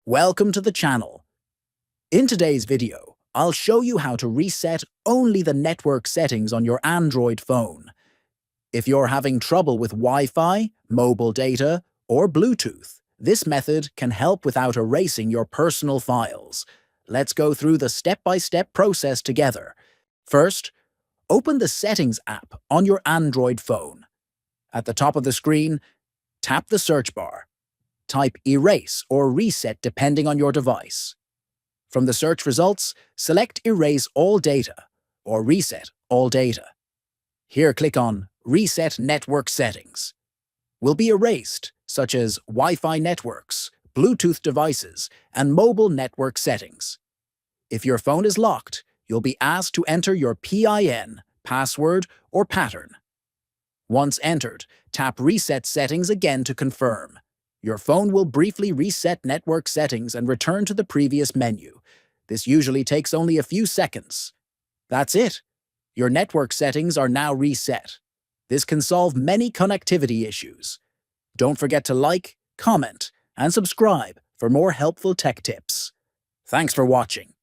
Welcome to the channel. In today's video, I'll show you how to reset only the network settings on your Android phone. If you're having trouble with Wi-Fi, mobile data, or Bluetooth, this method can help without erasing your personal files. Let's go through the step-by-step process together. First, open the Settings app on your Android phone. At the top of the screen, tap the search bar. Type Erase or Reset depending on your device. From the search results, select Erase All Data or Reset All Data. Here click on Reset Network Settings. Will be erased, such as Wi-Fi networks, Bluetooth devices, and mobile network settings. If your phone is locked, you'll be asked to enter your PIN, password, or pattern. Once entered, tap Reset Settings again to confirm. Your phone will briefly reset network settings and return to the previous menu. This usually takes only a few seconds. That's it. Your network settings are now reset. This can solve many connectivity issues. Don't forget to like, comment, and subscribe for more helpful tech tips. Thanks for watching.